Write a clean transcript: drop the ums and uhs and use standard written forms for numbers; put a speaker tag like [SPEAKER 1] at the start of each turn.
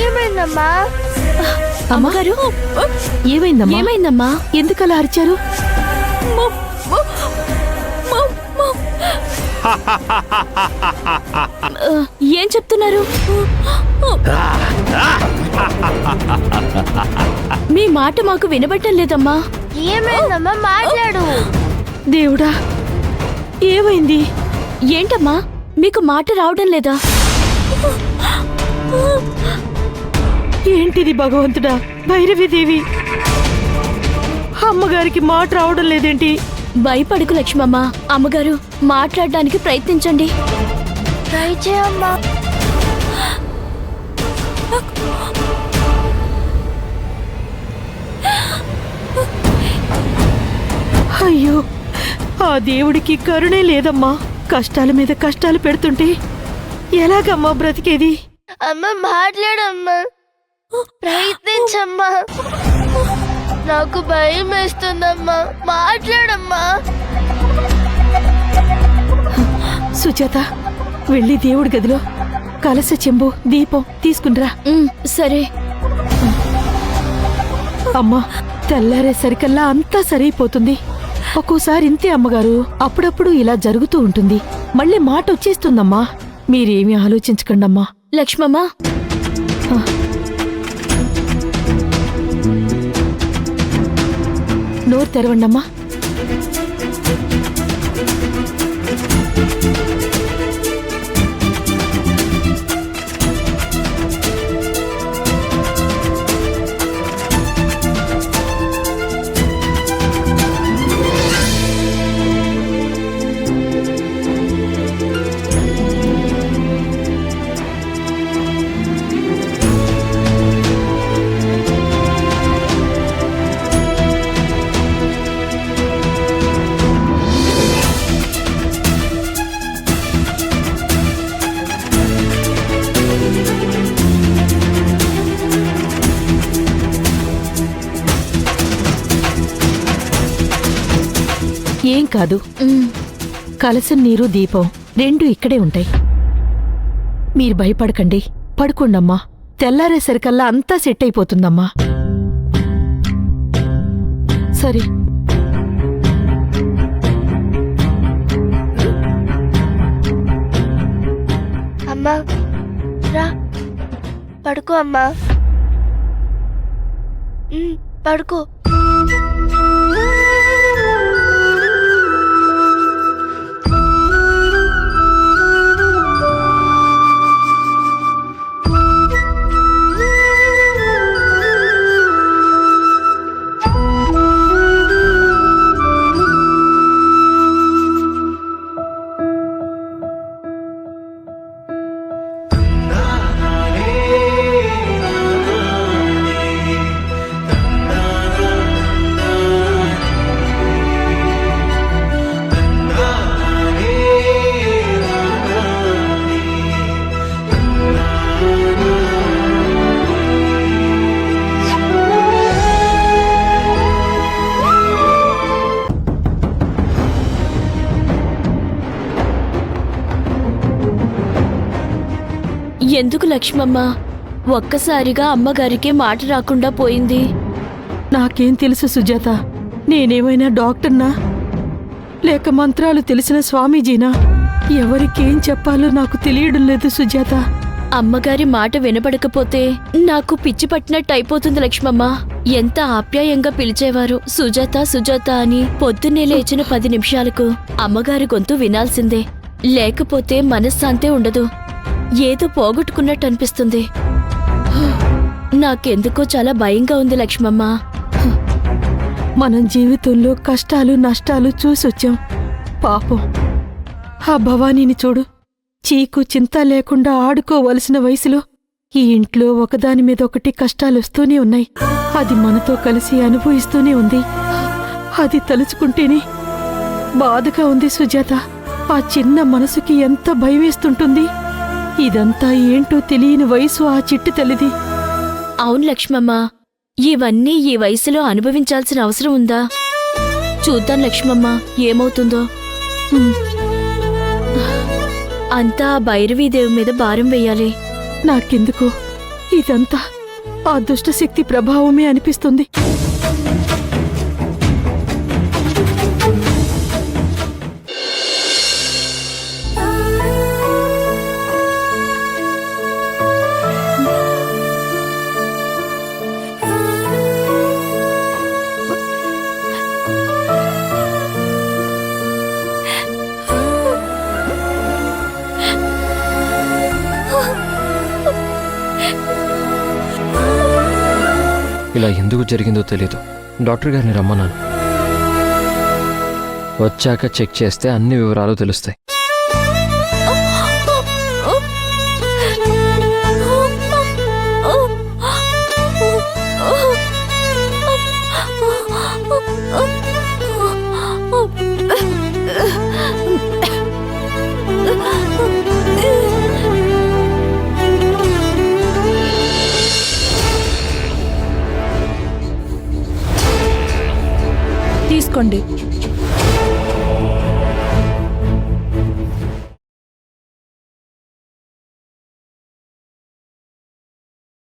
[SPEAKER 1] ఏమైందమ్మా?
[SPEAKER 2] అమ్మగారు ఏమైందమ్మా? ఏమైందమ్మా? ఎందుకలా అరిచారు? ఏం చెప్తున్నారు? మీ మాట మాకు వినబట్టం లేదమ్మా.
[SPEAKER 1] ఏమైందమ్మా? మాట్లాడు.
[SPEAKER 2] దేవుడా, ఏమైంది? ఏంటమ్మా, మీకు మాట రావడం లేదా? ఏంటిది భగవంతుడా? భైరవీదేవి, అమ్మగారికి మాట రావడం లేదేంటి? భయపడుకు లక్ష్మమ్మ. అమ్మగారు మాట్లాడడానికి ప్రయత్నించండి.
[SPEAKER 1] ట్రై చేయమ్మా.
[SPEAKER 2] అయ్యో, ఆ దేవుడికి కరుణే లేదమ్మా. కష్టాల మీద కష్టాలు పెడుతుంటే ఎలాగమ్మా బ్రతికేది?
[SPEAKER 1] అమ్మ మాట్లాడమ్మా, ప్రయత్నించమ్మా. నాకు భయం వేస్తుందమ్మా, మాట్లాడమ్మా.
[SPEAKER 2] సుజాత, వెళ్ళి దేవుడి గదిలో కలస చెంబు దీపం తీసుకునిరా. సరే అమ్మా. తెల్లారేసరికల్లా అంతా సరైపోతుంది. ఒక్కోసారి ఇంతే అమ్మగారు, అప్పుడప్పుడు ఇలా జరుగుతూ ఉంటుంది. మళ్ళీ మాట వచ్చేస్తుందమ్మా. మీరేమీ ఆలోచించకండమ్మా. లక్ష్మమ్మ, నోరు తెరవండమ్మా. ఏం కాదు, కలసం నీరు దీపం రెండు ఇక్కడే ఉంటాయి. మీరు భయపడకండి, పడుకోండమ్మా. తెల్లారేసరికల్లా అంతా సెట్ అయిపోతుందమ్మా. సరే.
[SPEAKER 1] అమ్మా రా, పడుకో అమ్మా. పడుకో.
[SPEAKER 3] ఎందుకు లక్ష్మమ్మ ఒక్కసారిగా అమ్మగారికి మాట రాకుండా పోయింది?
[SPEAKER 2] నాకేం తెలుసు సుజాత? నేనేమైనా డాక్టర్నా లేక మంత్రాలు తెలిసిన స్వామీజీనా? ఎవరికేం చెప్పాలో నాకు తెలియడం లేదు సుజాత.
[SPEAKER 3] అమ్మగారి మాట వినపడకపోతే నాకు పిచ్చి పట్టినట్టు అయిపోతుంది లక్ష్మమ్మ. ఎంత ఆప్యాయంగా పిలిచేవారు సుజాత సుజాత అని. పొద్దున్నే లేచిన 10 నిమిషాలకు అమ్మగారి గొంతు వినాల్సిందే. లేకపోతే మనశ్శాంతే ఉండదు. ఏదో పోగొట్టుకున్నట్టు అనిపిస్తుంది. నాకెందుకో చాలా భయంగా ఉంది లక్ష్మమ్మ.
[SPEAKER 2] మనం జీవితంలో కష్టాలు నష్టాలు చూసొచ్చాం. పాపం ఆ భవానీని చూడు, చీకు చింత లేకుండా ఆడుకోవలసిన వయసులో ఈ ఇంట్లో ఒకదాని మీద ఒకటి కష్టాలొస్తూనే ఉన్నాయి. అది మనతో కలిసి అనుభవిస్తూనే ఉంది. అది తలుచుకుంటేనే బాధగా ఉంది సుజాత. ఆ చిన్న మనసుకి ఎంత భయమేస్తుంటుంది. ఇదంతా ఏంటో తెలియని వయసు ఆ చిట్టి తల్లిది.
[SPEAKER 3] అవును లక్ష్మమ్మ, ఇవన్నీ ఈ వయసులో అనుభవించాల్సిన అవసరం ఉందా? చూద్దాం లక్ష్మమ్మ ఏమవుతుందో. అంతా ఆ భైరవీదేవి మీద భారం వెయ్యాలి.
[SPEAKER 2] నాకెందుకో ఇదంతా ఆ దుష్టశక్తి ప్రభావమే అనిపిస్తుంది.
[SPEAKER 4] ఇలా ఎందుకు జరిగిందో తెలీదు. డాక్టర్ గారిని రమ్మన్నాను. వచ్చాక చెక్ చేస్తే అన్ని వివరాలు తెలుస్తాయి.
[SPEAKER 2] తీసుకోండి.